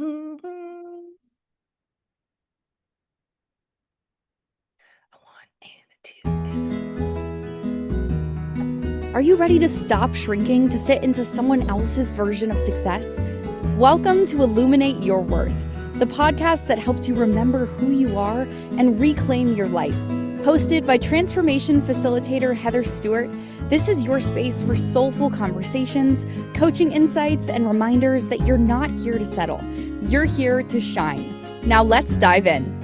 one and a two. Are you ready to stop shrinking to fit into someone else's version of success? Welcome to Illuminate Your Worth, the podcast that helps you remember who you are and reclaim your life. Hosted by transformation facilitator Heather Stewart, this is your space for soulful conversations, coaching insights, and reminders that you're not here to settle. You're here to shine. Now let's dive in.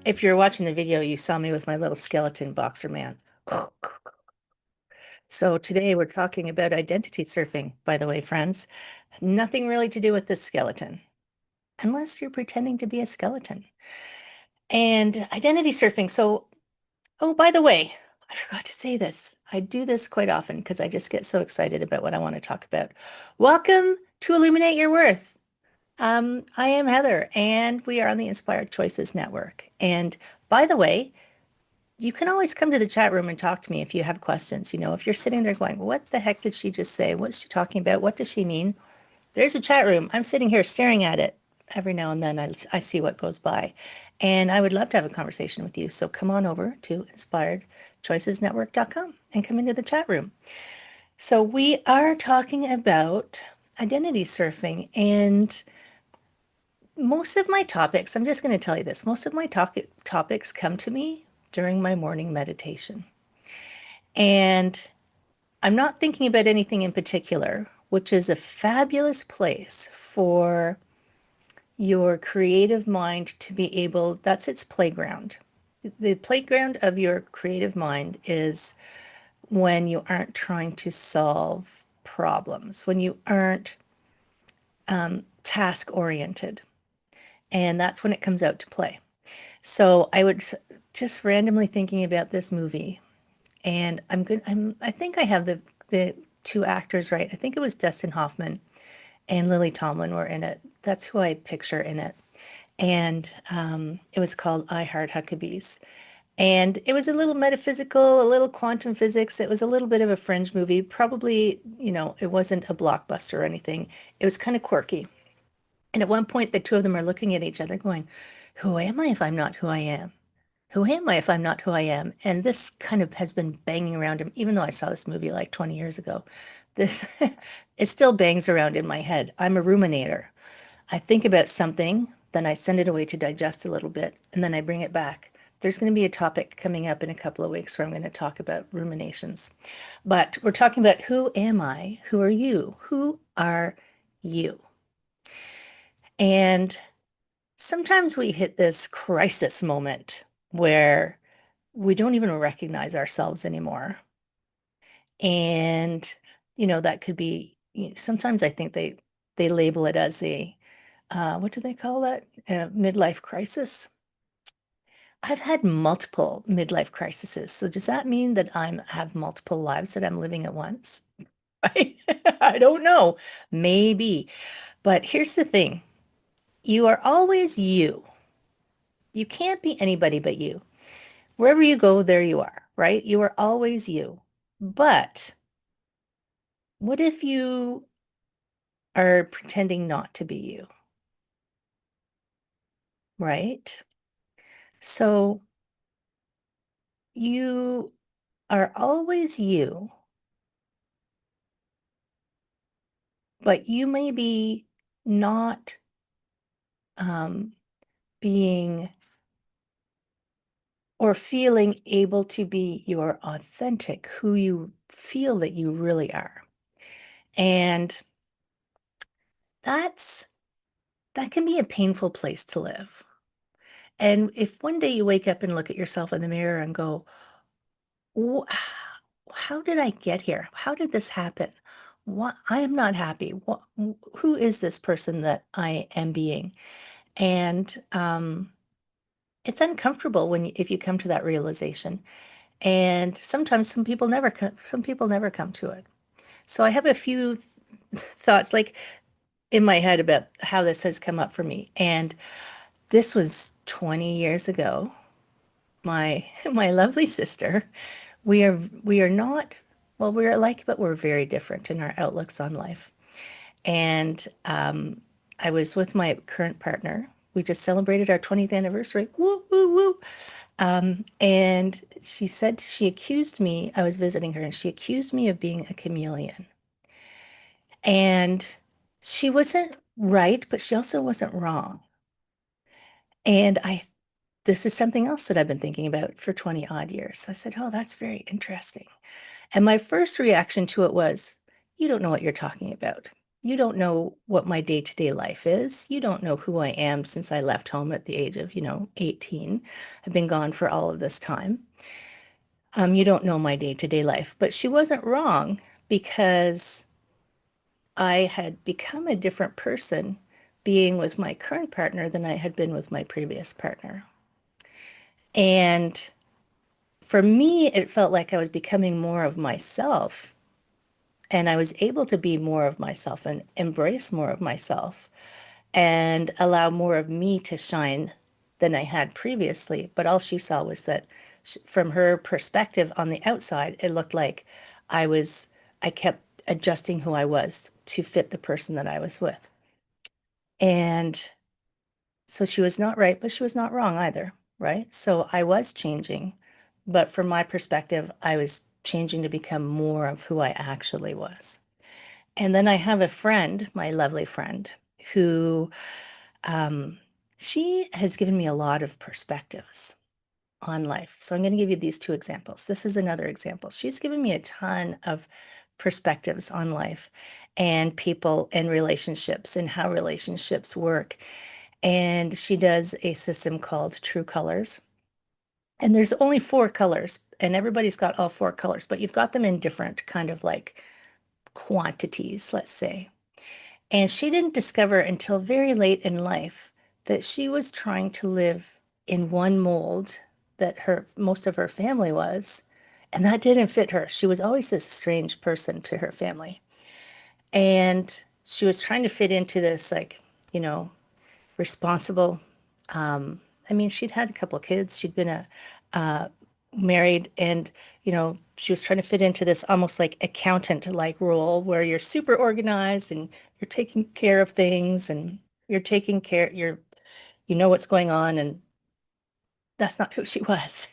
If you're watching the video, you saw me with my little skeleton boxer man. So today we're talking about identity surfing, by the way, friends. Nothing really to do with this skeleton, unless you're pretending to be a skeleton. And identity surfing. So, oh, by the way, I forgot to say this. I do this quite often because I just get so excited about what I want to talk about. Welcome to Illuminate Your Worth. I am Heather, and we are on the Inspired Choices Network. And by the way, you can always come to the chat room and talk to me if you have questions. You know, if you're sitting there going, what the heck did she just say? What's she talking about? What does she mean? There's a chat room. I'm sitting here staring at it. Every now and then I see what goes by. And I would love to have a conversation with you. So come on over to inspiredchoicesnetwork.com and come into the chat room. So we are talking about identity surfing, and most of my topics, I'm just going to tell you this, most of my topics come to me during my morning meditation. And I'm not thinking about anything in particular, which is a fabulous place for your creative mind to be able, that's its playground. The playground of your creative mind is when you aren't trying to solve problems, when you aren't task oriented. And that's when it comes out to play. So I would just randomly thinking about this movie, and I think I have the two actors right. I think it was Dustin Hoffman and Lily Tomlin were in it. That's who I picture in it. And it was called I Heart Huckabees. And it was a little metaphysical, a little quantum physics. It was a little bit of a fringe movie. Probably, it wasn't a blockbuster or anything. It was kind of quirky. And at one point, the two of them are looking at each other going, who am I if I'm not who I am? Who am I if I'm not who I am? And this kind of has been banging around him, even though I saw this movie like 20 years ago. This, it still bangs around in my head. I'm a ruminator. I think about something, then I send it away to digest a little bit, and then I bring it back. There's going to be a topic coming up in a couple of weeks where I'm going to talk about ruminations. But we're talking about who am I? Who are you? Who are you? And sometimes we hit this crisis moment where we don't even recognize ourselves anymore. And, that could be, sometimes I think they label it as a, what do they call that? Midlife crisis. I've had multiple midlife crises. So does that mean that I have multiple lives that I'm living at once? I don't know. Maybe. But here's the thing. You are always you. You can't be anybody but you. Wherever you go, there you are, right? You are always you. But what if you are pretending not to be you, right? So you are always you, but you may be not being or feeling able to be your authentic, who you feel that you really are. And that can be a painful place to live. And if one day you wake up and look at yourself in the mirror and go, how did I get here? How did this happen? What I am not happy. Who is this person that I am being? And it's uncomfortable if you come to that realization. And sometimes some people never come to it. So I have a few thoughts like in my head about how this has come up for me. And this was 20 years ago. My lovely sister, we are not, well, we're alike, but we're very different in our outlooks on life. And I was with my current partner. We just celebrated our 20th anniversary. Woo, woo, woo. And she said, she accused me, I was visiting her, and she accused me of being a chameleon. And she wasn't right, but she also wasn't wrong. And this is something else that I've been thinking about for 20 odd years. I said, oh, that's very interesting. And my first reaction to it was, you don't know what you're talking about. You don't know what my day-to-day life is. You don't know who I am since I left home at the age of, 18. I've been gone for all of this time. You don't know my day-to-day life. But she wasn't wrong because I had become a different person being with my current partner than I had been with my previous partner. And for me, it felt like I was becoming more of myself, and I was able to be more of myself and embrace more of myself and allow more of me to shine than I had previously. But all she saw was that from her perspective on the outside, it looked like I was, I kept adjusting who I was to fit the person that I was with. And so she was not right, but she was not wrong either, right? So I was changing, but from my perspective, I was changing to become more of who I actually was. And then I have a friend, my lovely friend, who um, she has given me a lot of perspectives on life. So I'm going to give you these two examples. This is another example. She's given me a ton of perspectives on life and people and relationships and how relationships work. And she does a system called True Colors. And there's only four colors, and everybody's got all four colors, but you've got them in different kind of like quantities, let's say. And she didn't discover until very late in life that she was trying to live in one mold that her most of her family was, and that didn't fit her. She was always this strange person to her family. And she was trying to fit into this like, responsible. I mean, she'd had a couple of kids. She'd been uh, married, and she was trying to fit into this almost like accountant-like role where you're super organized and you're taking care of things and you're taking care. You know what's going on, and that's not who she was.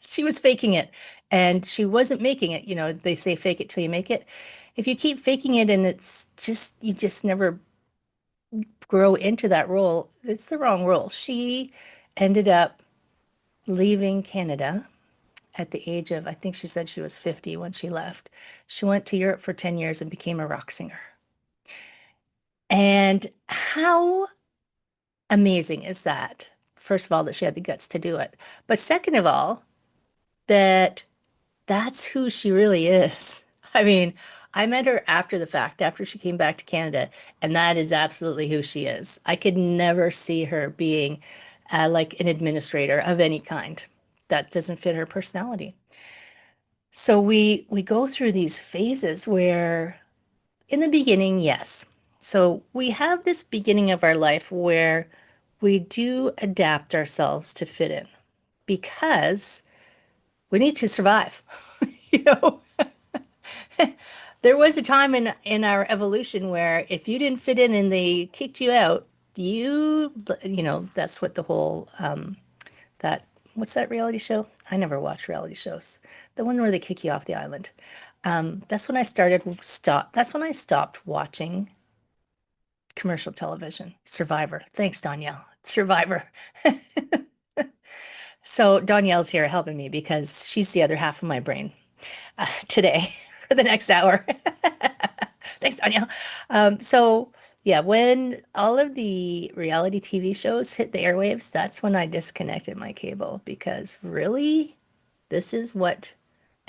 She was faking it, and she wasn't making it. They say fake it till you make it. If you keep faking it and it's just you just never grow into that role, it's the wrong role. She ended up leaving Canada at the age of, I think she said she was 50 when she left. She went to Europe for 10 years and became a rock singer. And how amazing is that? First of all, that she had the guts to do it. But second of all, that that's who she really is. I mean, I met her after the fact, after she came back to Canada, and that is absolutely who she is. I could never see her being like an administrator of any kind. That doesn't fit her personality. So we go through these phases where in the beginning, yes. So we have this beginning of our life where we do adapt ourselves to fit in because we need to survive. You know, there was a time in our evolution where if you didn't fit in and they kicked you out, that's what the whole that what's that reality show? I never watch reality shows. The one where they kick you off the island. That's when I stopped watching commercial television. Survivor. Thanks, Danielle. Survivor. So Danielle's here helping me because she's the other half of my brain today for the next hour. Thanks, Danielle. So yeah, when all of the reality TV shows hit the airwaves, that's when I disconnected my cable because really, this is what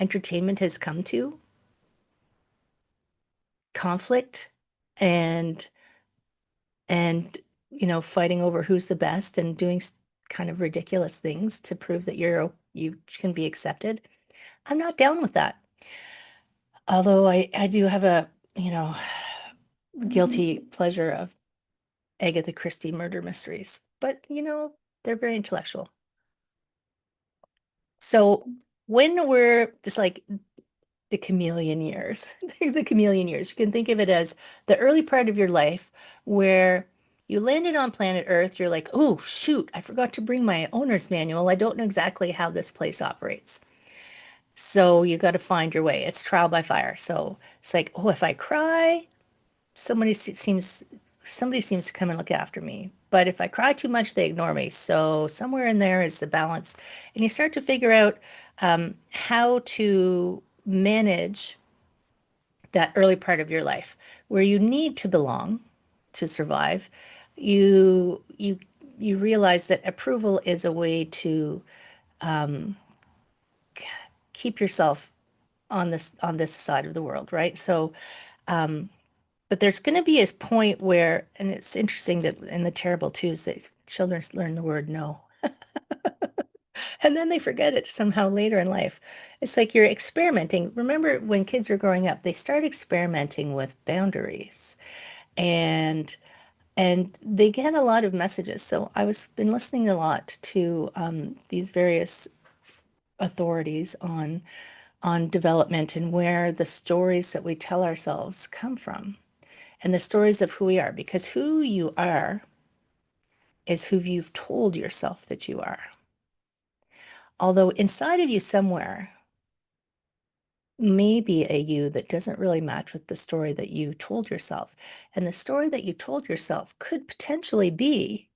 entertainment has come to, conflict and and fighting over who's the best and doing kind of ridiculous things to prove that you can be accepted. I'm not down with that. Although I do have a, guilty pleasure of Agatha Christie murder mysteries, but they're very intellectual. So when we're just like the chameleon years. The chameleon years. You can think of it as the early part of your life where you landed on planet Earth. You're like, oh, shoot, I forgot to bring my owner's manual. I don't know exactly how this place operates. So you got to find your way. It's trial by fire. So it's like, oh, if I cry, seems somebody seems to come and look after me. But if I cry too much, they ignore me. So somewhere in there is the balance, and you start to figure out how to manage that early part of your life where you need to belong to survive. You realize that approval is a way to keep yourself on this side of the world, right? So but there's going to be a point where, and it's interesting that in the terrible Tuesdays, children learn the word no, and then they forget it somehow later in life. It's like you're experimenting. Remember when kids are growing up, they start experimenting with boundaries, and they get a lot of messages. So I was been listening a lot to these various authorities on development and where the stories that we tell ourselves come from and the stories of who we are, because who you are is who you've told yourself that you are. Although inside of you somewhere may be a you that doesn't really match with the story that you told yourself. And the story that you told yourself could potentially be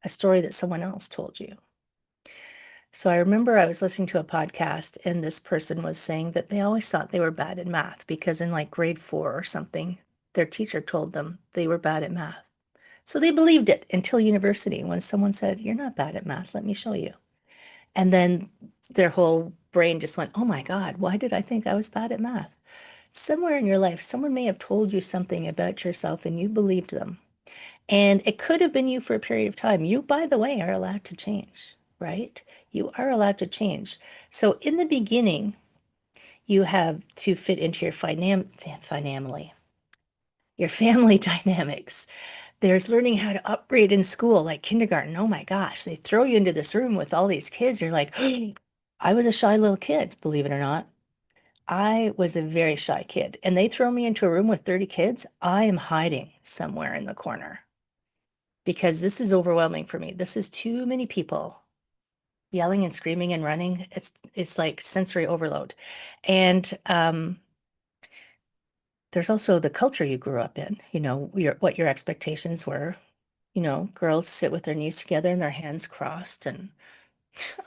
a story that someone else told you. So I remember I was listening to a podcast and this person was saying that they always thought they were bad at math because in like grade 4 or something, their teacher told them they were bad at math. So they believed it until university when someone said, "You're not bad at math, let me show you." And then their whole brain just went, "Oh my God, why did I think I was bad at math?" Somewhere in your life, someone may have told you something about yourself and you believed them. And it could have been you for a period of time. You, by the way, are allowed to change, right? You are allowed to change. So in the beginning, you have to fit into your family dynamics. There's learning how to upgrade in school, like kindergarten. Oh my gosh, they throw you into this room with all these kids. You're like, I was a shy little kid, believe it or not. I was a very shy kid, and they throw me into a room with 30 kids. I am hiding somewhere in the corner because this is overwhelming for me. This is too many people yelling and screaming and running. It's like sensory overload. And there's also the culture you grew up in, what your expectations were. Girls sit with their knees together and their hands crossed, and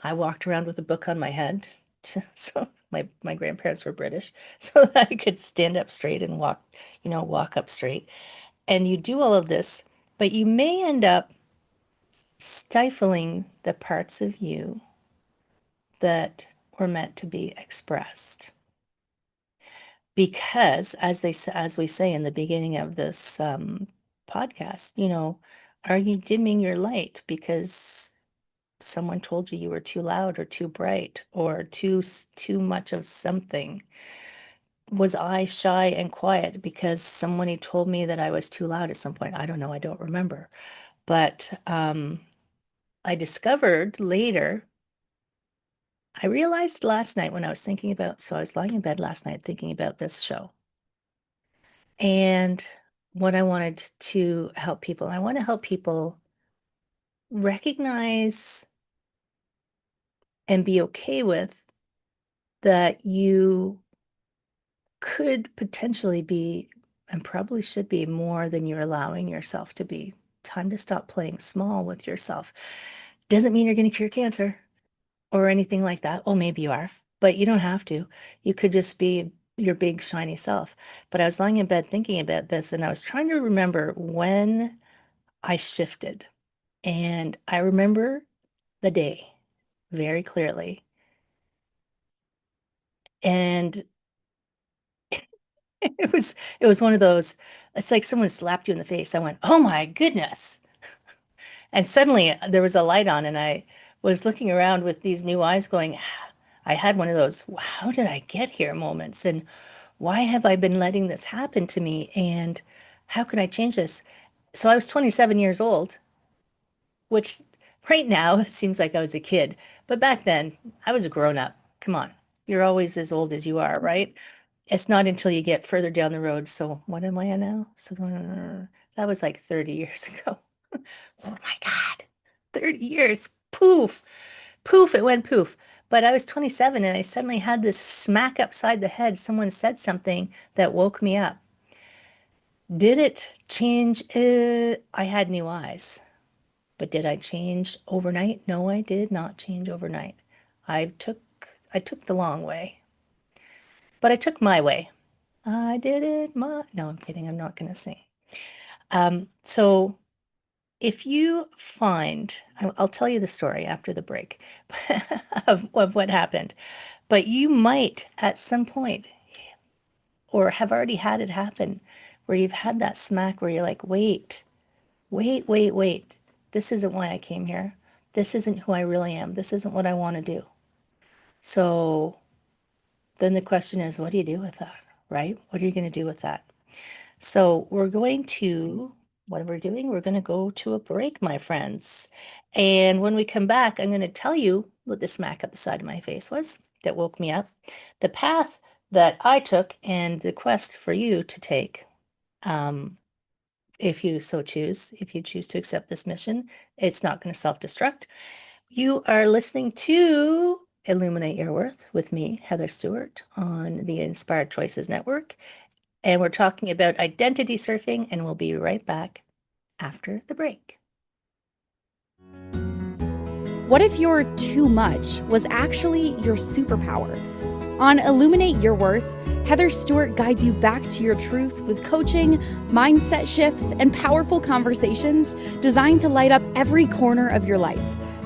I walked around with a book on my head. So my grandparents were British, so that I could stand up straight and walk up straight. And you do all of this, but you may end up stifling the parts of you that were meant to be expressed. Because as we say in the beginning of this podcast, are you dimming your light because someone told you were too loud or too bright or too much of something? Was I shy and quiet because somebody told me that I was too loud at some point? I don't know. I don't remember. But I discovered later, I realized last night when I was so I was lying in bed last night thinking about this show and what I wanted to help people. I want to help people recognize and be okay with that you could potentially be and probably should be more than you're allowing yourself to be. Time to stop playing small with yourself. Doesn't mean you're going to cure cancer or anything like that. Well, maybe you are, but you don't have to. You could just be your big shiny self. But I was lying in bed thinking about this and I was trying to remember when I shifted. And I remember the day very clearly. And it was one of those, it's like someone slapped you in the face. I went, "Oh my goodness." And suddenly there was a light on and I was looking around with these new eyes going, I had one of those, how did I get here moments? And why have I been letting this happen to me? And how can I change this? So I was 27 years old, which right now seems like I was a kid. But back then I was a grown up. Come on. You're always as old as you are, right? It's not until you get further down the road. So what am I at now? So that was like 30 years ago. Oh my God, 30 years. Poof, poof, it went poof. But I was 27 and I suddenly had this smack upside the head. Someone said something that woke me up. Did it change? I had new eyes. But did I change overnight? No, I did not change overnight. I took I took the long way, but I took my way. I did it my No, I'm kidding. I'm not gonna sing. So if you find, I'll tell you the story after the break of what happened, but you might at some point or have already had it happen where you've had that smack where you're like, wait, wait, wait, wait. This isn't why I came here. This isn't who I really am. This isn't what I want to do. So then the question is, what do you do with that, right? What are you going to do with that? So what we're doing, we're going to go to a break, my friends. And when we come back, I'm going to tell you what the smack up the side of my face was that woke me up, the path that I took, and the quest for you to take. Um, if you so choose, if you choose to accept this mission, it's not going to self-destruct. You are listening to Illuminate Your Worth with me, Heather Stewart, on the Inspired Choices Network. And we're talking about identity surfing, and we'll be right back after the break. What if your too much was actually your superpower? On Illuminate Your Worth, Heather Stewart guides you back to your truth with coaching, mindset shifts, and powerful conversations designed to light up every corner of your life,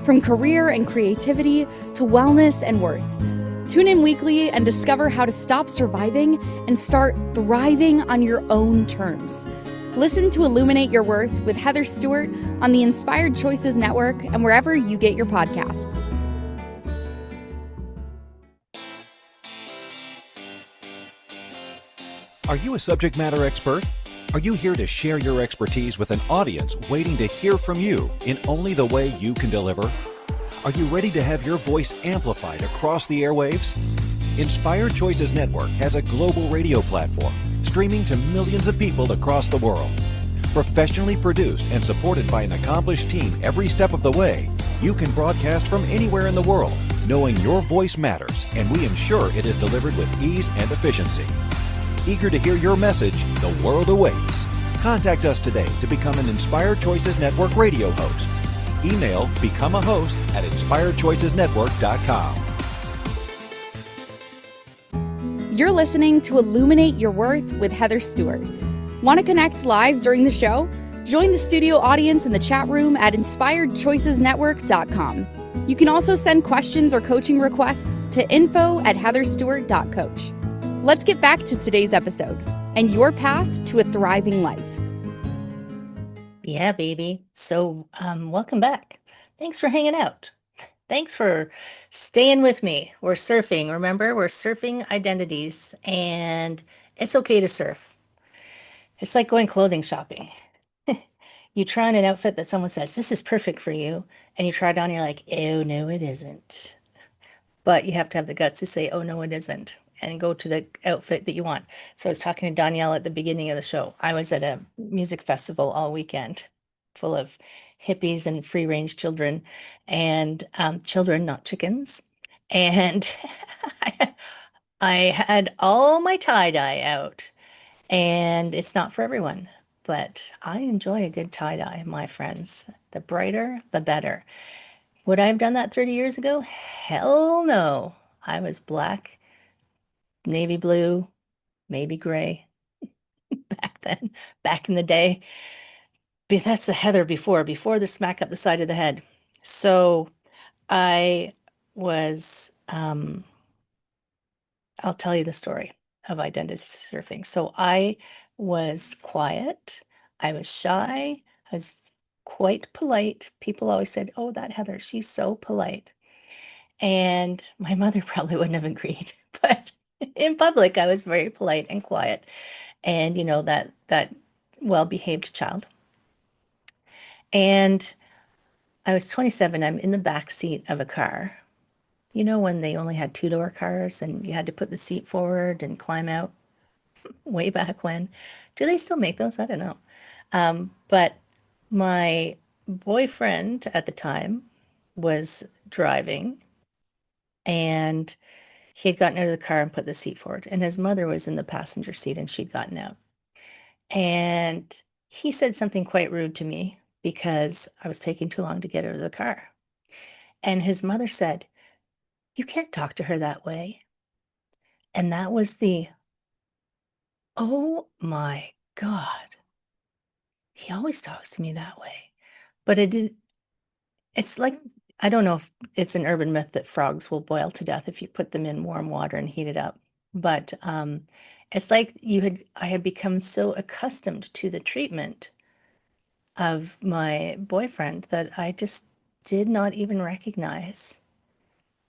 from career and creativity to wellness and worth. Tune in weekly and discover how to stop surviving and start thriving on your own terms. Listen to Illuminate Your Worth with Heather Stewart on the Inspired Choices Network and wherever you get your podcasts. Are you a subject matter expert? Are you here to share your expertise with an audience waiting to hear from you in only the way you can deliver? Are you ready to have your voice amplified across the airwaves? Inspired Choices Network has a global radio platform streaming to millions of people across the world. Professionally produced and supported by an accomplished team every step of the way, you can broadcast from anywhere in the world, knowing your voice matters, and we ensure it is delivered with ease and efficiency. Eager to hear your message, the world awaits. Contact us today to become an Inspired Choices Network radio host. Email become a host at inspiredchoicesnetwork.com. You're listening to Illuminate Your Worth with Heather Stewart. Want to connect live during the show? Join the studio audience in the chat room at inspiredchoicesnetwork.com. You can also send questions or coaching requests to info@heatherstewart.coach. Let's get back to today's episode and your path to a thriving life. Yeah, baby. So, welcome back. Thanks for hanging out. Thanks for staying with me. We're surfing. Remember, we're surfing identities, and it's okay to surf. It's like going clothing shopping. You try on an outfit that someone says, this is perfect for you, and you try it on, you're like, oh, no, it isn't. But you have to have the guts to say, oh, no, it isn't, and go to the outfit that you want. So I was talking to Danielle at the beginning of the show. I was at a music festival all weekend full of hippies and free range children and children, not chickens. And I had all my tie dye out, and it's not for everyone, but I enjoy a good tie dye, my friends. The brighter, the better. Would I have done that 30 years ago? Hell no. I was black, navy blue, maybe gray back then, back in the day. But that's the Heather before the smack up the side of the head. So I was, I'll tell you the story of identity surfing. So I was quiet. I was shy. I was quite polite. People always said, oh, that Heather, she's so polite. And my mother probably wouldn't have agreed, but in public, I was very polite and quiet, and that well-behaved child. And I was 27. I'm in the back seat of a car, You know, when they only had two-door cars and you had to put the seat forward and climb out way back when. Do they still make those? I don't know. But my boyfriend at the time was driving and he had gotten out of the car and put the seat forward, and his mother was in the passenger seat and she'd gotten out. And he said something quite rude to me because I was taking too long to get out of the car. And his mother said, "You can't talk to her that way." And that was the, oh my God, he always talks to me that way. But it did, it's like, I don't know if it's an urban myth that frogs will boil to death if you put them in warm water and heat it up. But it's like I had become so accustomed to the treatment of my boyfriend that I just did not even recognize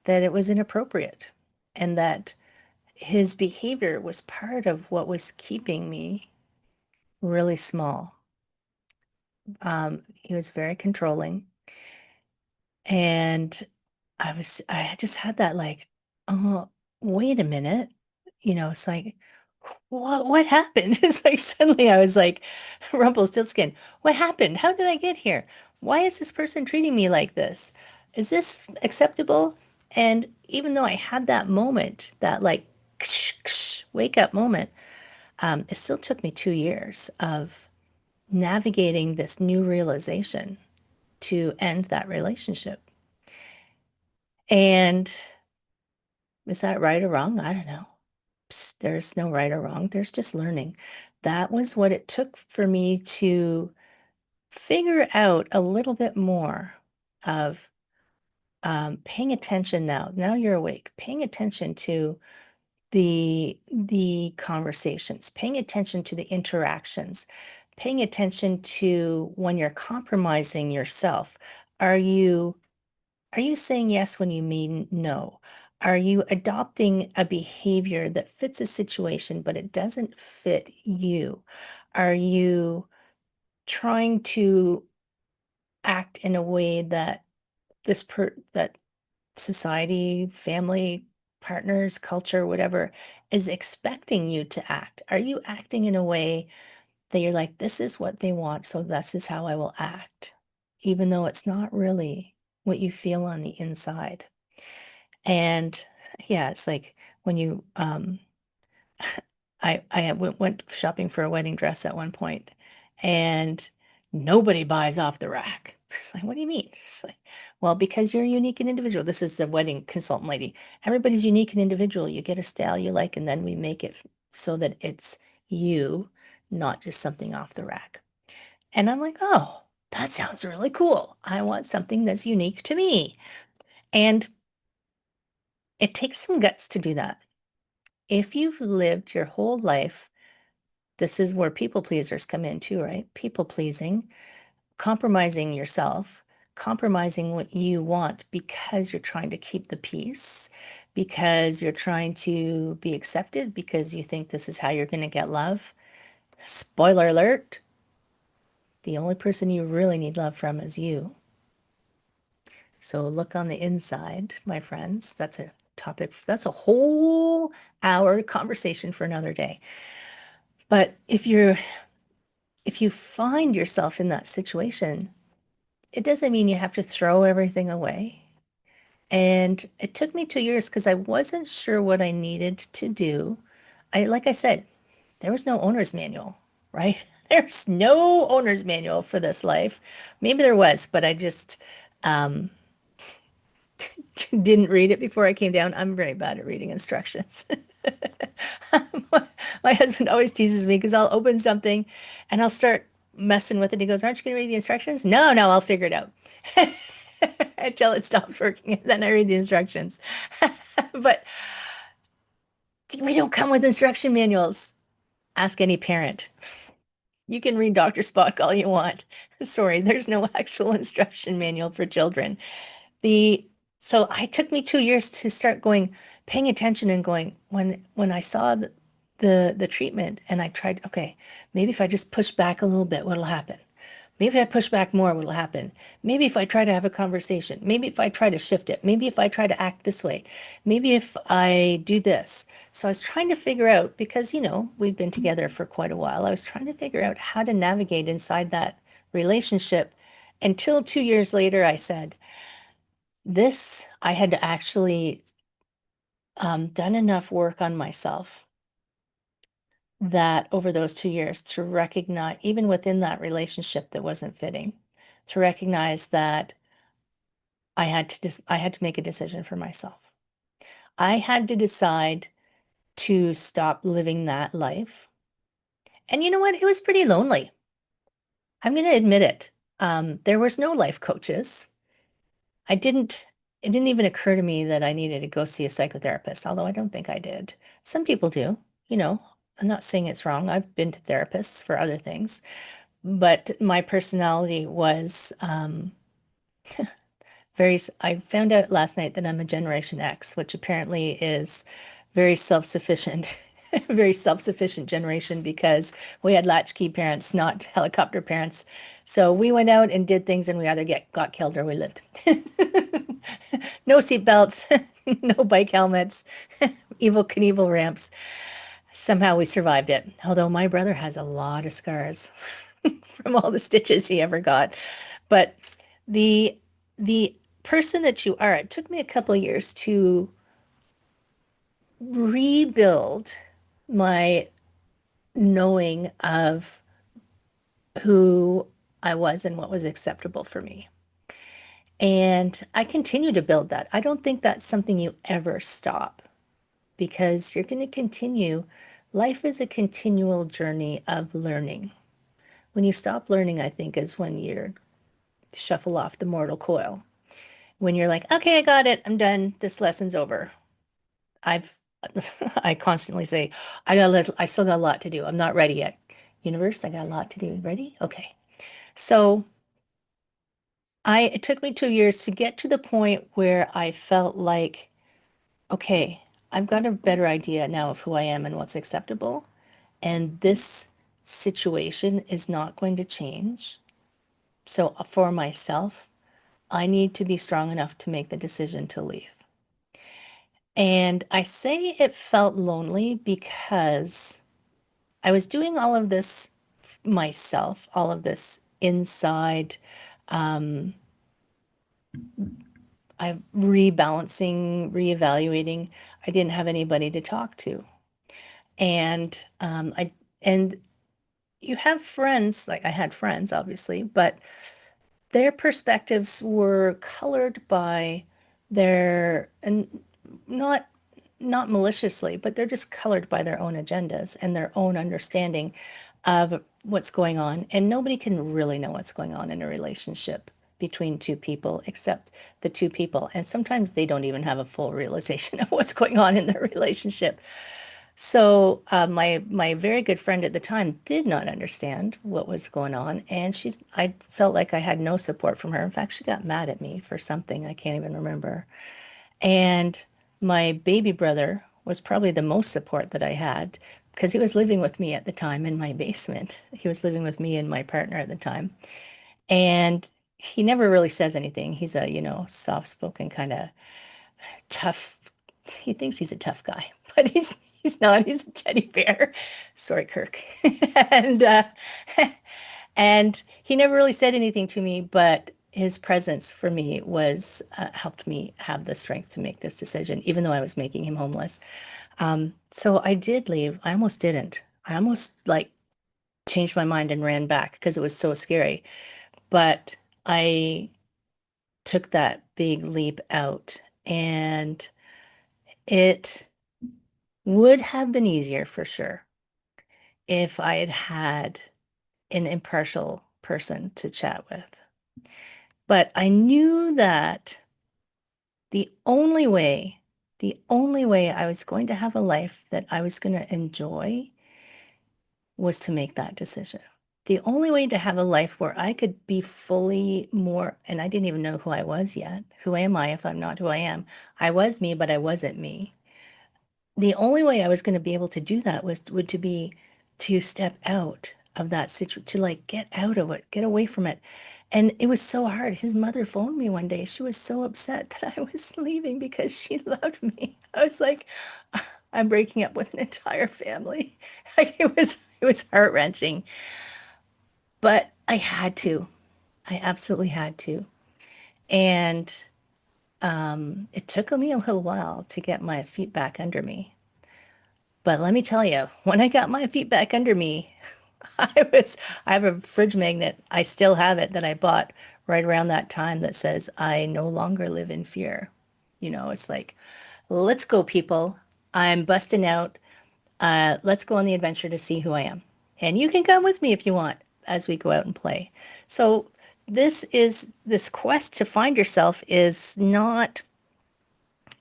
that it was inappropriate and that his behavior was part of what was keeping me really small. He was very controlling. And I just had that like, oh, wait a minute. It's like, what happened? It's like suddenly I was like, Rumpelstiltskin, what happened? How did I get here? Why is this person treating me like this? Is this acceptable? And even though I had that moment, that like wake up moment, it still took me 2 years of navigating this new realization to end that relationship. And is that right or wrong? I don't know. There's no right or wrong. There's just learning. That was what it took for me to figure out a little bit more of paying attention now. Now you're awake, paying attention to the conversations, paying attention to the interactions, paying attention to when you're compromising yourself. Are you Are you saying yes when you mean no? Are you adopting a behavior that fits a situation, but it doesn't fit you? Are you trying to act in a way that that society, family, partners, culture, whatever, is expecting you to act? Are you acting in a way that you're like, this is what they want, so this is how I will act, even though it's not really what you feel on the inside? And yeah, it's like when you I went shopping for a wedding dress at one point and nobody buys off the rack. It's like, what do you mean? It's like, well, because you're unique and individual. This is the wedding consultant lady. Everybody's unique and individual. You get a style you like, and then we make it so that it's you, not just something off the rack. And I'm like, oh, that sounds really cool. I want something that's unique to me. And it takes some guts to do that. If you've lived your whole life, this is where people pleasers come in too, right? People pleasing, compromising yourself, compromising what you want because you're trying to keep the peace, because you're trying to be accepted, because you think this is how you're going to get love. Spoiler alert, the only person you really need love from is you. So look on the inside, my friends. That's a topic, that's a whole hour conversation for another day. But if you find yourself in that situation, it doesn't mean you have to throw everything away. And it took me 2 years because I wasn't sure what I needed to do. Like I said, there was no owner's manual, right? There's no owner's manual for this life. Maybe there was, but I just um, didn't read it before I came down. I'm very bad at reading instructions. My husband always teases me because I'll open something and I'll start messing with it. He goes, "Aren't you going to read the instructions?" No, no, I'll figure it out until it stops working. And then I read the instructions. But we don't come with instruction manuals. Ask any parent. You can read Dr. Spock all you want. Sorry, there's no actual instruction manual for children. The so I took me 2 years to start going, paying attention and going, when I saw the treatment and I tried, okay, maybe if I just push back a little bit, what'll happen? Maybe if I push back more, what'll happen? Maybe if I try to have a conversation, maybe if I try to shift it, maybe if I try to act this way, maybe if I do this. So I was trying to figure out, because, we'd been together for quite a while, I was trying to figure out how to navigate inside that relationship until 2 years later, I said, I had actually done enough work on myself that over those 2 years to recognize, even within that relationship that wasn't fitting, to recognize that I had to make a decision for myself. I had to decide to stop living that life. And you know what? It was pretty lonely. I'm going to admit it. There was no life coaches. I didn't, it didn't even occur to me that I needed to go see a psychotherapist, although I don't think I did. Some people do, you know. I'm not saying it's wrong. I've been to therapists for other things, but my personality was I found out last night that I'm a Generation X, which apparently is very self-sufficient, very self-sufficient generation because we had latchkey parents, not helicopter parents. So we went out and did things and we either got killed or we lived. No seat belts, no bike helmets, evil Knievel ramps. Somehow we survived it. Although my brother has a lot of scars from all the stitches he ever got. But the the person that you are, it took me a couple of years to rebuild my knowing of who I was and what was acceptable for me. And I continue to build that. I don't think that's something you ever stop because you're going to continue. Life is a continual journey of learning. When you stop learning, I think, is when you shuffle off the mortal coil. When you're like, okay, I got it. I'm done. This lesson's over. I've I constantly say, I still got a lot to do. I'm not ready yet. Universe, I got a lot to do. Ready? Okay. So it took me 2 years to get to the point where I felt like, okay, I've got a better idea now of who I am and what's acceptable. And this situation is not going to change. So for myself, I need to be strong enough to make the decision to leave. And I say it felt lonely because I was doing all of this myself, all of this inside. Um, I'm rebalancing, reevaluating. I didn't have anybody to talk to. And and you have friends, like I had friends, obviously, but their perspectives were colored by and not not maliciously, but they're just colored by their own agendas and their own understanding of what's going on. And nobody can really know what's going on in a relationship between two people except the two people. And sometimes they don't even have a full realization of what's going on in their relationship. So my very good friend at the time did not understand what was going on, and I felt like I had no support from her. In fact, she got mad at me for something I can't even remember. And my baby brother was probably the most support that I had because he was living with me at the time in my basement. He was living with me and my partner at the time. And he never really says anything. He's a, soft-spoken kind of tough. He thinks he's a tough guy, but he's not. He's a teddy bear. Sorry, Kirk. And and he never really said anything to me, but his presence for me was helped me have the strength to make this decision, even though I was making him homeless. So I did leave. I almost didn't. I almost like changed my mind and ran back because it was so scary. But I took that big leap out, and it would have been easier for sure if I had had an impartial person to chat with. But I knew that the only way, the only way I was going to have a life that I was going to enjoy was to make that decision. The only way to have a life where I could be fully more, and I didn't even know who I was yet. Who am I if I'm not who I am? I was me, but I wasn't me. The only way I was going to be able to do that would to be to step out of that situation, to like get out of it, get away from it. And it was so hard. His mother phoned me one day. She was so upset that I was leaving because she loved me. I was like, I'm breaking up with an entire family. Like it was heart-wrenching. But I had to. I absolutely had to. And it took me a little while to get my feet back under me. But let me tell you, when I got my feet back under me, I have a fridge magnet. I still have it that I bought right around that time that says, I no longer live in fear. It's like, let's go, people. I'm busting out. Let's go on the adventure to see who I am. And you can come with me if you want as we go out and play. So this quest to find yourself is not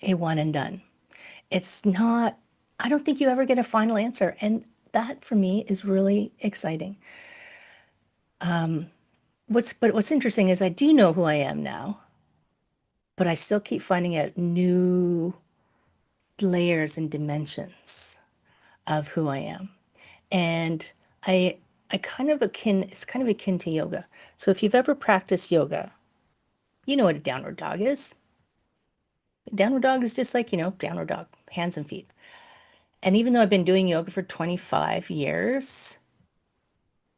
a one and done. It's not, I don't think you ever get a final answer. And that for me is really exciting. What's interesting is I do know who I am now, but I still keep finding out new layers and dimensions of who I am. And I kind of it's kind of akin to yoga. So if you've ever practiced yoga, you know what a downward dog is. A downward dog is just like, downward dog, hands and feet. And even though I've been doing yoga for 25 years,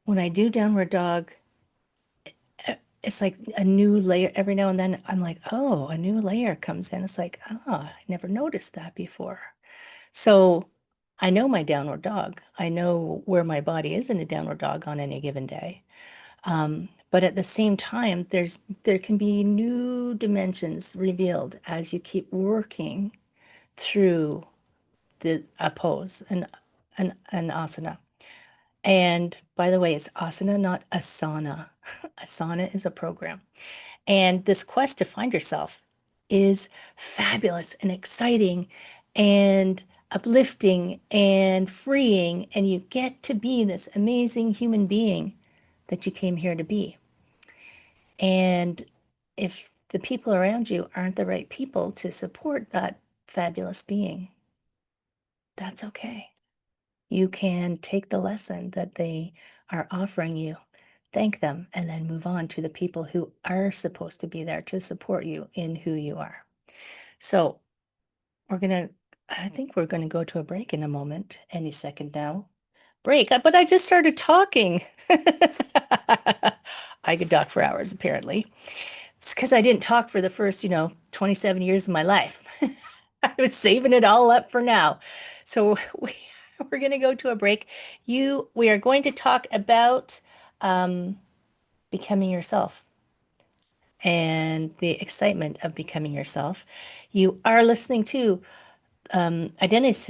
when I do downward dog, it's like a new layer every now and then. I'm like, oh, a new layer comes in. It's like, I never noticed that before. So I know my downward dog. I know where my body is in a downward dog on any given day. But at the same time, there can be new dimensions revealed as you keep working through a pose, an asana. And by the way, it's asana, not asana. Asana is a program. And this quest to find yourself is fabulous and exciting and uplifting and freeing. And you get to be this amazing human being that you came here to be. And if the people around you aren't the right people to support that fabulous being, that's okay. You can take the lesson that they are offering you, thank them, and then move on to the people who are supposed to be there to support you in who you are. So I think we're going to go to a break in a moment, any second now. Break, but I just started talking. I could talk for hours, apparently. It's because I didn't talk for the first, 27 years of my life. I was saving it all up for now. So we're going to go to a break. We are going to talk about becoming yourself and the excitement of becoming yourself. You are listening to identity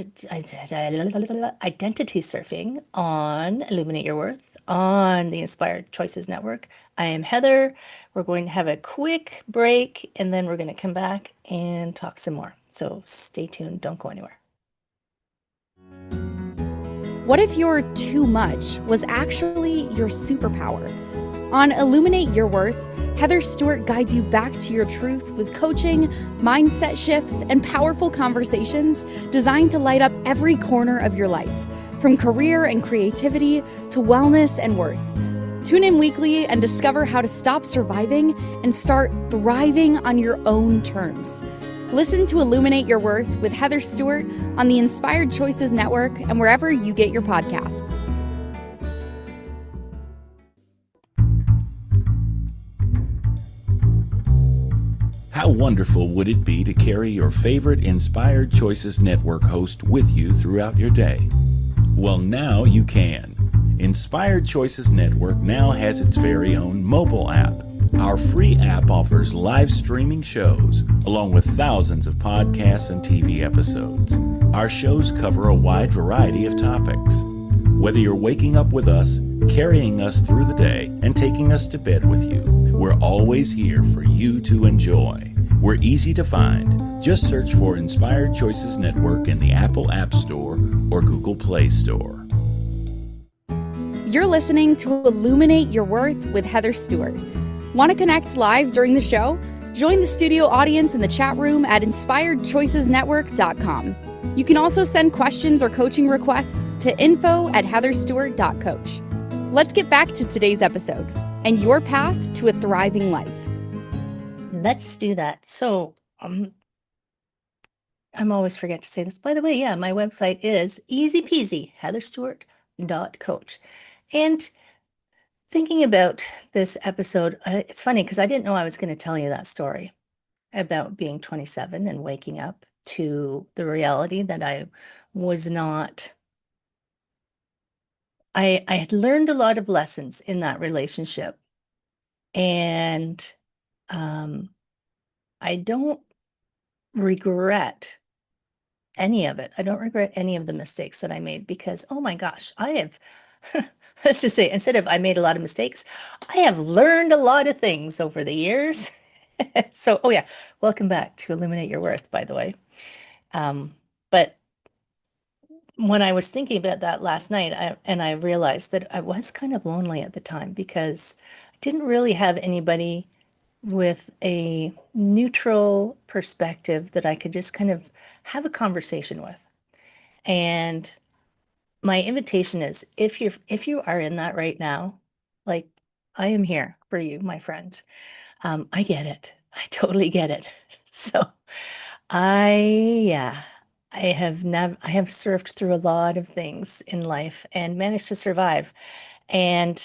surfing on Illuminate Your Worth on the Inspired Choices Network. I am Heather. We're going to have a quick break and then we're going to come back and talk some more. So stay tuned. Don't go anywhere. What if your too much was actually your superpower? On Illuminate Your Worth, Heather Stewart guides you back to your truth with coaching, mindset shifts, and powerful conversations designed to light up every corner of your life, from career and creativity to wellness and worth. Tune in weekly and discover how to stop surviving and start thriving on your own terms. Listen to Illuminate Your Worth with Heather Stewart on the Inspired Choices Network and wherever you get your podcasts. How wonderful would it be to carry your favorite Inspired Choices Network host with you throughout your day? Well, now you can. Inspired Choices Network now has its very own mobile app. Our free app offers live streaming shows, along with thousands of podcasts and TV episodes. Our shows cover a wide variety of topics. Whether you're waking up with us, carrying us through the day, and taking us to bed with you, we're always here for you to enjoy. We're easy to find. Just search for Inspired Choices Network in the Apple App Store or Google Play Store. You're listening to Illuminate Your Worth with Heather Stewart. Want to connect live during the show? Join the studio audience in the chat room at inspiredchoicesnetwork.com. You can also send questions or coaching requests to info@heatherstewart.coach. Let's get back to today's episode and your path to a thriving life. Let's do that. So, I'm always forget to say this. By the way, yeah, my website is easy peasy, heatherstewart.coach. And thinking about this episode, it's funny because I didn't know I was going to tell you that story about being 27 and waking up to the reality that I was not. I had learned a lot of lessons in that relationship, and um, I don't regret any of it. I don't regret any of the mistakes that I made because, oh my gosh, I have, let's just say, instead of I made a lot of mistakes, I have learned a lot of things over the years. So, oh yeah, welcome back to Illuminate Your Worth, by the way. But when I was thinking about that last night, I realized that I was kind of lonely at the time because I didn't really have anybody with a neutral perspective that I could just kind of have a conversation with. And my invitation is if you are in that right now, like I am here for you, my friend. I get it. I totally get it. So yeah, I have surfed through a lot of things in life and managed to survive. And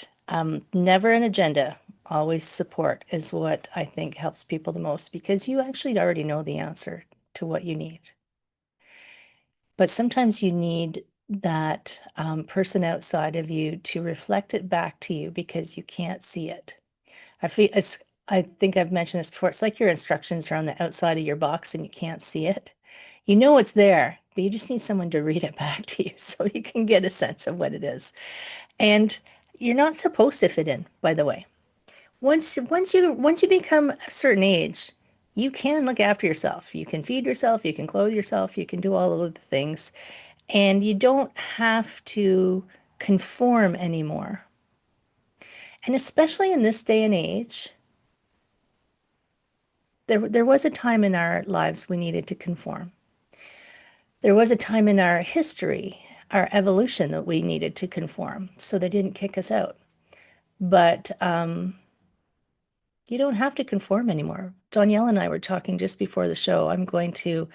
never an agenda, always support is what I think helps people the most because you actually already know the answer to what you need. But sometimes you need that person outside of you to reflect it back to you because you can't see it. I think I've mentioned this before. It's like your instructions are on the outside of your box and you can't see it. You know it's there, but you just need someone to read it back to you so you can get a sense of what it is. And you're not supposed to fit in, by the way. Once you become a certain age, you can look after yourself. You can feed yourself, you can clothe yourself, you can do all of the things, and you don't have to conform anymore. And especially in this day and age, there was a time in our lives we needed to conform. There was a time in our history, our evolution, that we needed to conform so they didn't kick us out. But you don't have to conform anymore. Danielle and I were talking just before the show. I'm going to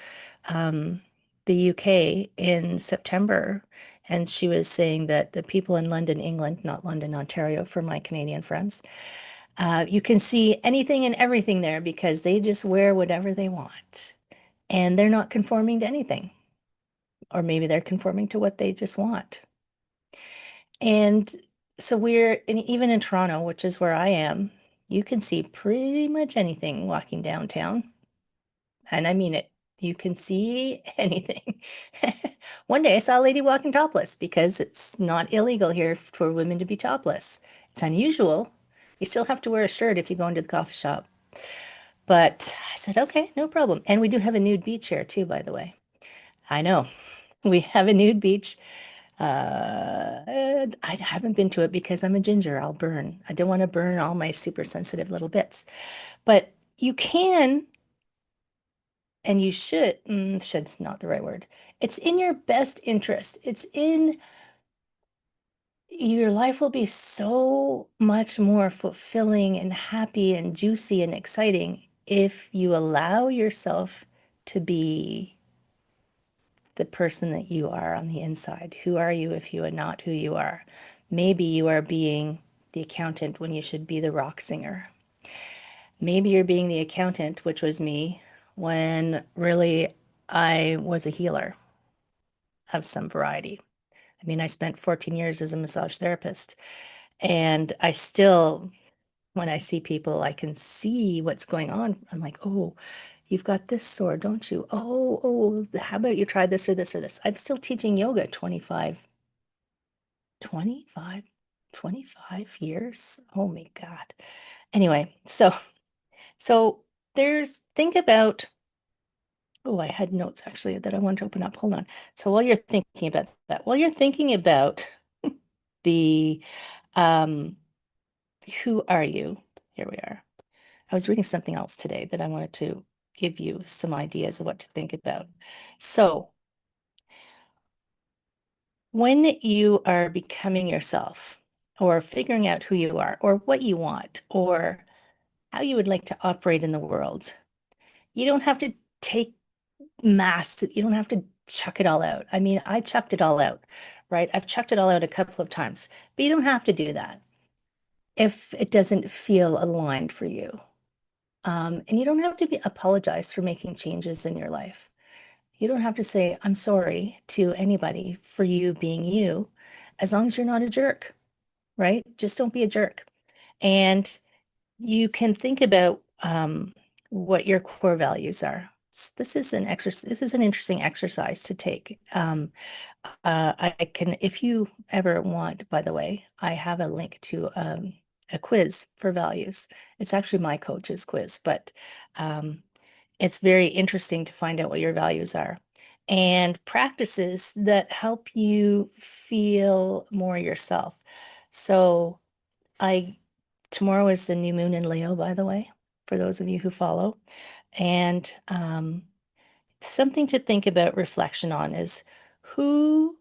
the UK in September, and she was saying that the people in London, England, not London, Ontario, for my Canadian friends, you can see anything and everything there because they just wear whatever they want, and they're not conforming to anything, or maybe they're conforming to what they just want. And so even in Toronto, which is where I am, you can see pretty much anything walking downtown. And I mean it. You can see anything. One day I saw a lady walking topless because it's not illegal here for women to be topless. It's unusual. You still have to wear a shirt if you go into the coffee shop. But I said, okay, no problem. And we do have a nude beach here too, by the way. I know. We have a nude beach. I haven't been to it because I'm a ginger. I'll burn. I don't want to burn all my super sensitive little bits. But you can and you should, should's not the right word. It's in your best interest. It's in your life will be so much more fulfilling and happy and juicy and exciting if you allow yourself to be the person that you are on the inside. Who are you if you are not who you are? Maybe you are being the accountant when you should be the rock singer. Maybe you're being the accountant, which was me, when really I was a healer of some variety. I mean, I spent 14 years as a massage therapist, and I still, when I see people, I can see what's going on. I'm like, oh, you've got this sore, don't you? Oh, how about you try this or this or this? I'm still teaching yoga 25, 25 years. Oh my God. Anyway, so think about, oh, I had notes actually that I wanted to open up. Hold on. So while you're thinking about that, while you're thinking about the um, who are you? Here we are. I was reading something else today that I wanted to give you some ideas of what to think about. So when you are becoming yourself, or figuring out who you are, or what you want, or how you would like to operate in the world. You don't have to take you don't have to chuck it all out. I mean, I chucked it all out, right? I've chucked it all out a couple of times, but you don't have to do that if it doesn't feel aligned for you. And you don't have to apologize for making changes in your life. You don't have to say, I'm sorry to anybody for you being you, as long as you're not a jerk, right? Just don't be a jerk. And you can think about what your core values are. This is an exercise. This is an interesting exercise to take. I can, if you ever want, by the way, I have a link to a quiz for values. It's actually my coach's quiz, but um, it's very interesting to find out what your values are and practices that help you feel more yourself. So I tomorrow is the new moon in Leo, by the way, for those of you who follow. And something to think about reflection on is who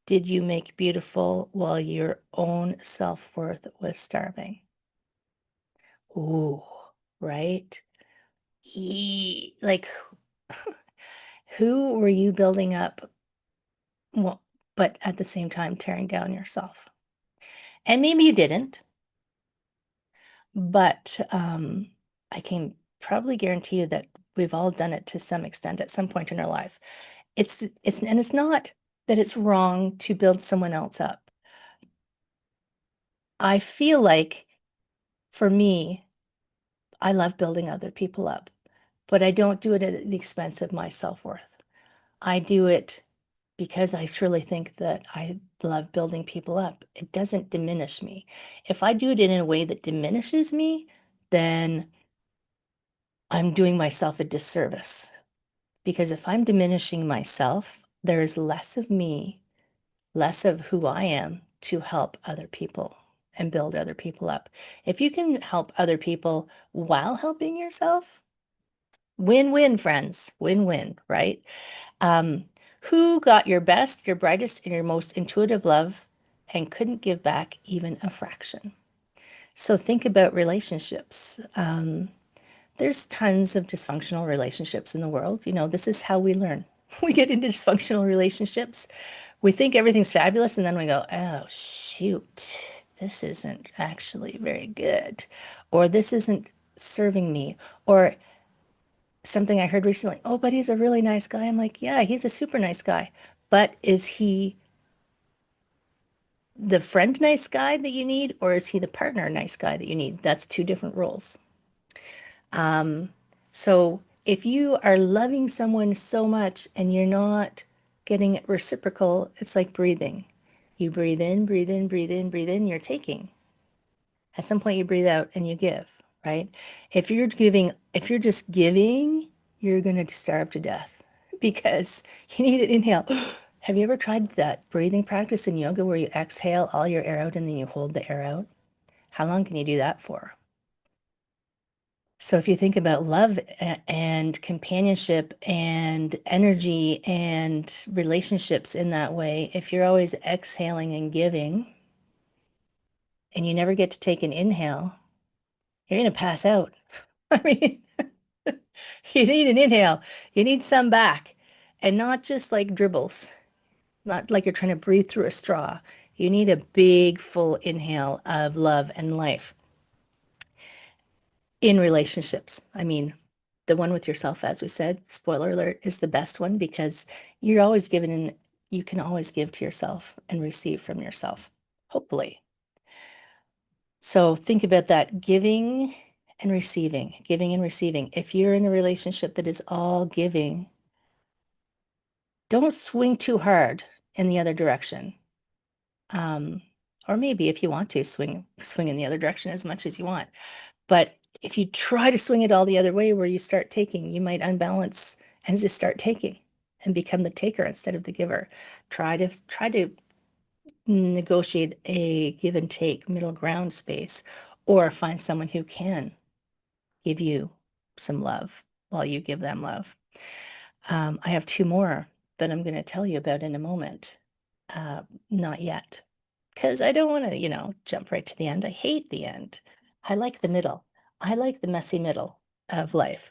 did you make beautiful while your own self-worth was starving? Ooh, right? Like, who were you building up, well, but at the same time tearing down yourself? And maybe you didn't, but I can probably guarantee you that we've all done it to some extent at some point in our life. It's not that it's wrong to build someone else up. I feel like for me, I love building other people up, but I don't do it at the expense of my self-worth. I do it because I truly think that I love building people up. It doesn't diminish me. If I do it in a way that diminishes me, then I'm doing myself a disservice. Because if I'm diminishing myself, there is less of me, less of who I am to help other people and build other people up. If you can help other people while helping yourself, win-win, friends, win-win, right? Um, who got your best, your brightest, and your most intuitive love and couldn't give back even a fraction? So think about relationships. There's tons of dysfunctional relationships in the world. You know, this is how we learn. We get into dysfunctional relationships. We think everything's fabulous, and then we go, oh, shoot, this isn't actually very good, or this isn't serving me, or something I heard recently, oh, but he's a really nice guy. I'm like, yeah, he's a super nice guy. But is he the friend nice guy that you need, or is he the partner nice guy that you need? That's two different roles. So if you are loving someone so much and you're not getting it reciprocal, it's like breathing. You breathe in, breathe in, breathe in, breathe in, you're taking. At some point you breathe out and you give, right? If you're just giving, you're going to starve to death because you need an inhale. Have you ever tried that breathing practice in yoga where you exhale all your air out and then you hold the air out? How long can you do that for? So if you think about love and companionship and energy and relationships in that way, if you're always exhaling and giving and you never get to take an inhale, you're going to pass out. I mean, you need an inhale. You need some back and not just like dribbles, not like you're trying to breathe through a straw. You need a big, full inhale of love and life in relationships. I mean, the one with yourself, as we said, spoiler alert, is the best one because you're always giving in, you can always give to yourself and receive from yourself, hopefully. So think about that giving and receiving, giving and receiving. If you're in a relationship that is all giving, don't swing too hard in the other direction. Um, or maybe if you want to swing in the other direction as much as you want. But if you try to swing it all the other way where you start taking, you might unbalance and just start taking and become the taker instead of the giver. Try to negotiate a give and take middle ground space or find someone who can give you some love while you give them love. I have two more that I'm going to tell you about in a moment. Not yet, because I don't want to, jump right to the end. I hate the end. I like the middle. I like the messy middle of life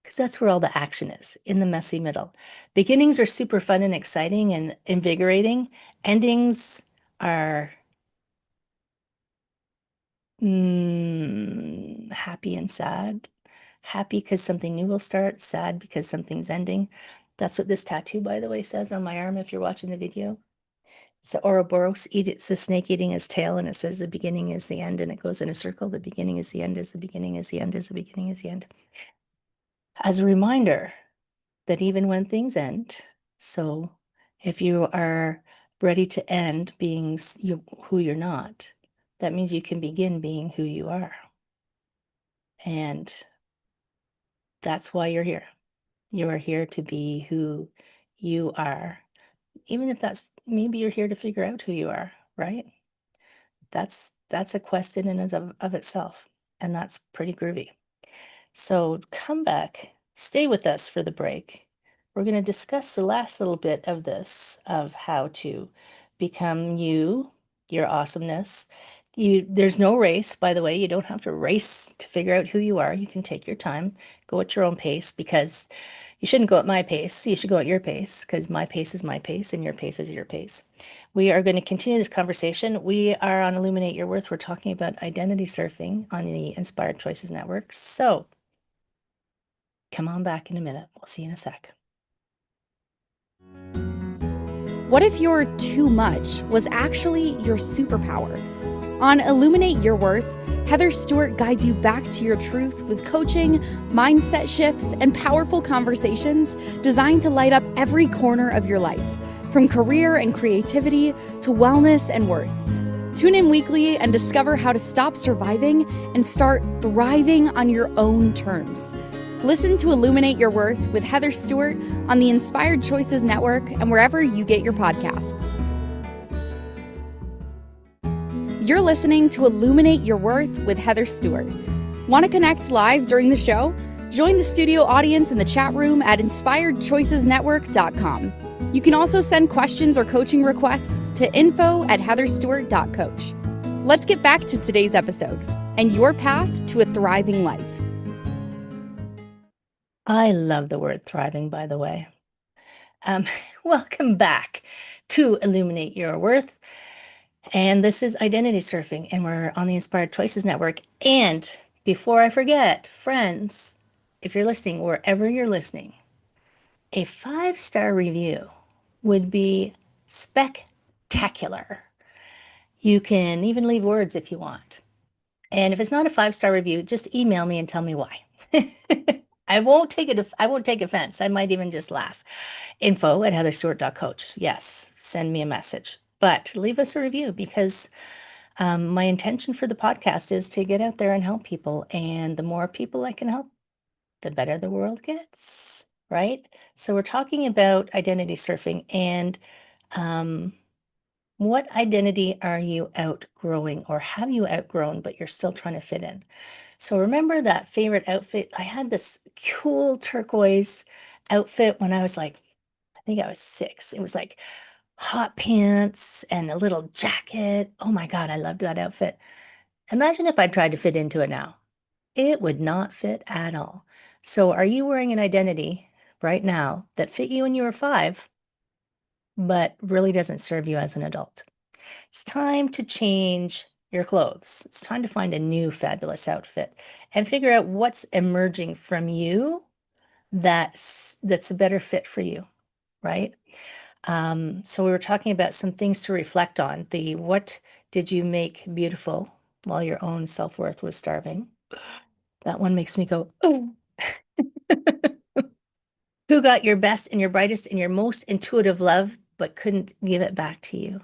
because that's where all the action is, in the messy middle. Beginnings are super fun and exciting and invigorating. Endings are happy and sad. Happy because something new will start, sad because something's ending. That's what this tattoo, by the way, says on my arm if you're watching the video. It's the Ouroboros, it's the snake eating his tail, and it says the beginning is the end, and it goes in a circle. The beginning is the end, is the beginning is the end, is the beginning is the end. As a reminder that even when things end, so if you are ready to end being who you're not, that means you can begin being who you are. And that's why you're here. You are here to be who you are. Even if that's maybe you're here to figure out who you are, right? That's a quest in and of itself. And that's pretty groovy. So come back, stay with us for the break. We're going to discuss the last little bit of this, of how to become you, your awesomeness. There's no race, by the way. You don't have to race to figure out who you are. You can take your time, go at your own pace, because you shouldn't go at my pace. You should go at your pace, because my pace is my pace and your pace is your pace. We are going to continue this conversation. We are on Illuminate Your Worth. We're talking about identity surfing on the Inspired Choices Network. So come on back in a minute. We'll see you in a sec. What if your too much was actually your superpower? On Illuminate Your Worth, Heather Stewart guides you back to your truth with coaching, mindset shifts, and powerful conversations designed to light up every corner of your life, from career and creativity to wellness and worth. Tune in weekly and discover how to stop surviving and start thriving on your own terms. Listen to Illuminate Your Worth with Heather Stewart on the Inspired Choices Network and wherever you get your podcasts. You're listening to Illuminate Your Worth with Heather Stewart. Want to connect live during the show? Join the studio audience in the chat room at inspiredchoicesnetwork.com. You can also send questions or coaching requests to info@heatherstewart.coach. Let's get back to today's episode and your path to a thriving life. I love the word thriving, by the way. Welcome back to Illuminate Your Worth. And this is Identity Surfing, and we're on the Inspired Choices Network. And before I forget, friends, if you're listening, wherever you're listening, a 5-star review would be spectacular. You can even leave words if you want. And if it's not a 5-star review, just email me and tell me why. I won't take offense. I might even just laugh. info@heatherstewart.coach. Yes, send me a message. But leave us a review, because my intention for the podcast is to get out there and help people. And the more people I can help, the better the world gets, right? So we're talking about identity surfing, and what identity are you outgrowing, or have you outgrown, but you're still trying to fit in? So remember that favorite outfit? I had this cool turquoise outfit when I was like, I think I was 6. It was like hot pants and a little jacket. Oh my God, I loved that outfit. Imagine if I tried to fit into it now. It would not fit at all. So are you wearing an identity right now that fit you when you were 5, but really doesn't serve you as an adult? It's time to change your clothes. It's time to find a new fabulous outfit and figure out what's emerging from you that's a better fit for you, right? So we were talking about some things to reflect on. What did you make beautiful while your own self-worth was starving? That one makes me go, oh. Who got your best and your brightest and your most intuitive love, but couldn't give it back to you?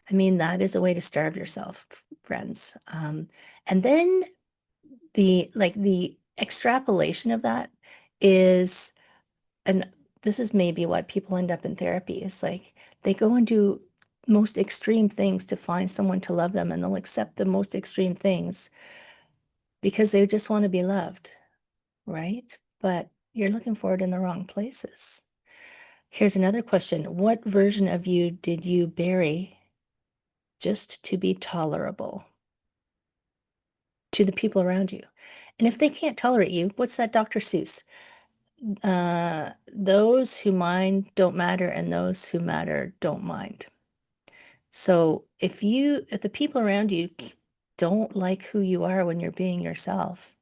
I mean, that is a way to starve yourself, friends. And then the extrapolation of that is, and this is maybe why people end up in therapy, is like they go and do most extreme things to find someone to love them, and they'll accept the most extreme things because they just want to be loved, right? But you're looking for it in the wrong places. Here's another question. What version of you did you bury just to be tolerable to the people around you. And if they can't tolerate you, what's that Dr. Seuss? Those who mind don't matter, and those who matter don't mind. So if the people around you don't like who you are when you're being yourself,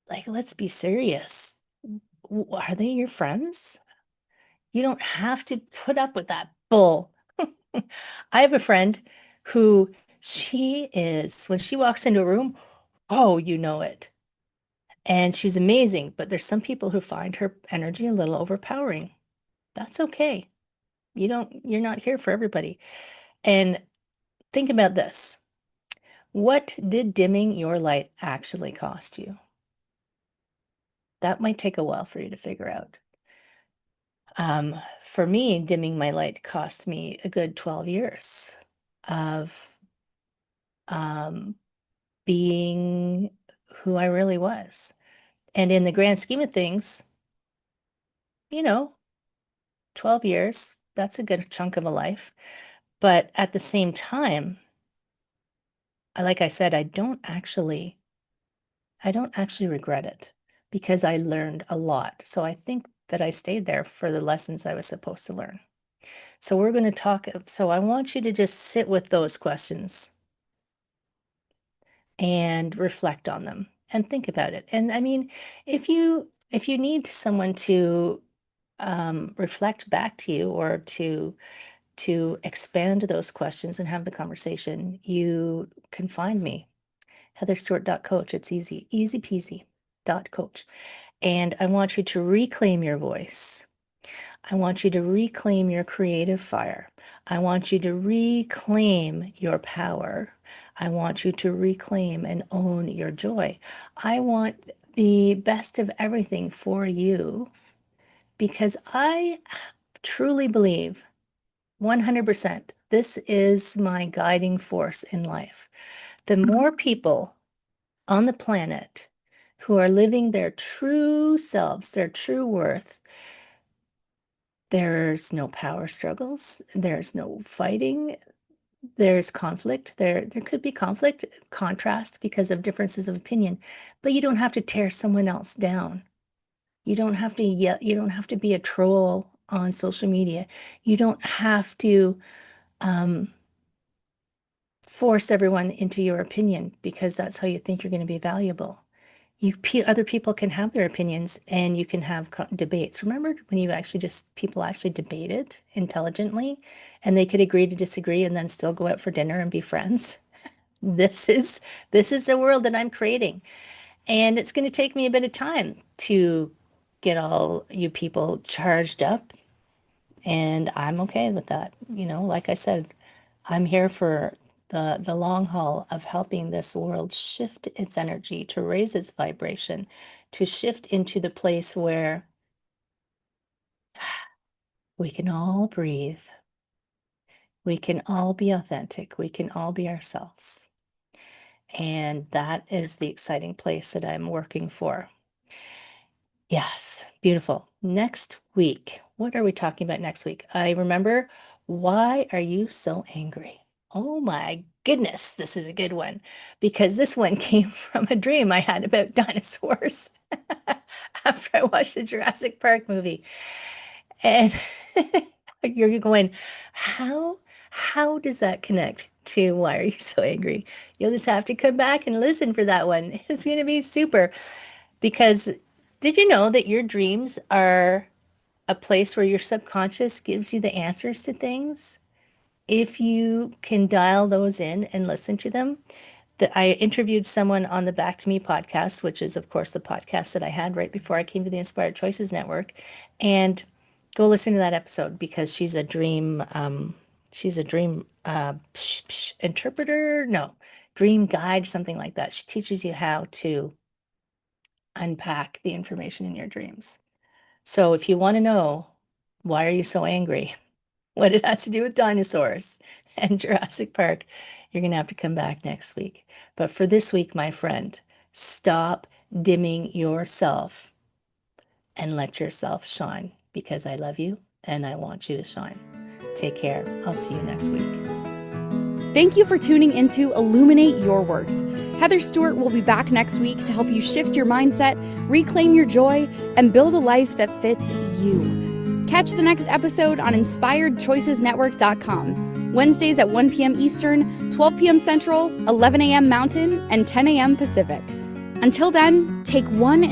like, let's be serious. Are they your friends? You don't have to put up with that bull. I have a friend who when she walks into a room, oh, you know it. And she's amazing, but there's some people who find her energy a little overpowering. That's okay. You're not here for everybody. And think about this. What did dimming your light actually cost you? That might take a while for you to figure out. For me, dimming my light cost me a good 12 years of um, being who I really was. And in the grand scheme of things, you know, 12 years, that's a good chunk of a life. But at the same time, like I said, I don't actually regret it because I learned a lot. So I think that I stayed there for the lessons I was supposed to learn. So we're going to talk. So I want you to just sit with those questions and reflect on them and think about it. And I mean, if you need someone to reflect back to you or to expand those questions and have the conversation, you can find me, heatherstewart.coach. It's easy peasy .coach. And I want you to reclaim your voice. I want you to reclaim your creative fire. I want you to reclaim your power. I want you to reclaim and own your joy. I want the best of everything for you because I truly believe 100% this is my guiding force in life. The more people on the planet who are living their true selves, their true worth, there's no power struggles, there's no fighting, there's conflict. There could be conflict, contrast because of differences of opinion, but you don't have to tear someone else down. You don't have to yell, you don't have to be a troll on social media. You don't have to um, force everyone into your opinion because that's how you think you're going to be valuable. Other people can have their opinions and you can have debates. Remember when people actually debated intelligently and they could agree to disagree and then still go out for dinner and be friends? This is this is the world that I'm creating. And it's going to take me a bit of time to get all you people charged up, and I'm okay with that. Like I said, I'm here for the long haul of helping this world shift its energy, to raise its vibration, to shift into the place where we can all breathe, we can all be authentic, we can all be ourselves. And that is the exciting place that I'm working for. Yes, beautiful. Next week, what are we talking about next week? I remember, why are you so angry? Oh my goodness, this is a good one because this one came from a dream I had about dinosaurs after I watched the Jurassic Park movie. And you're going, how how does that connect to why are you so angry? You'll just have to come back and listen for that one. It's going to be super. Because did you know that your dreams are a place where your subconscious gives you the answers to things? If you can dial those in and listen to them. I interviewed someone on the Back to Me podcast, which is, of course, the podcast that I had right before I came to the Inspired Choices Network. And go listen to that episode because she's a dream interpreter, no, dream guide, something like that. She teaches you how to unpack the information in your dreams. So if you want to know why are you so angry, what it has to do with dinosaurs and Jurassic Park, you're going to have to come back next week. But for this week, my friend, stop dimming yourself and let yourself shine because I love you and I want you to shine. Take care. I'll see you next week. Thank you for tuning into Illuminate Your Worth. Heather Stewart will be back next week to help you shift your mindset, reclaim your joy, and build a life that fits you. Catch the next episode on InspiredChoicesNetwork.com, Wednesdays at 1 p.m. Eastern, 12 p.m. Central, 11 a.m. Mountain, and 10 a.m. Pacific. Until then, take one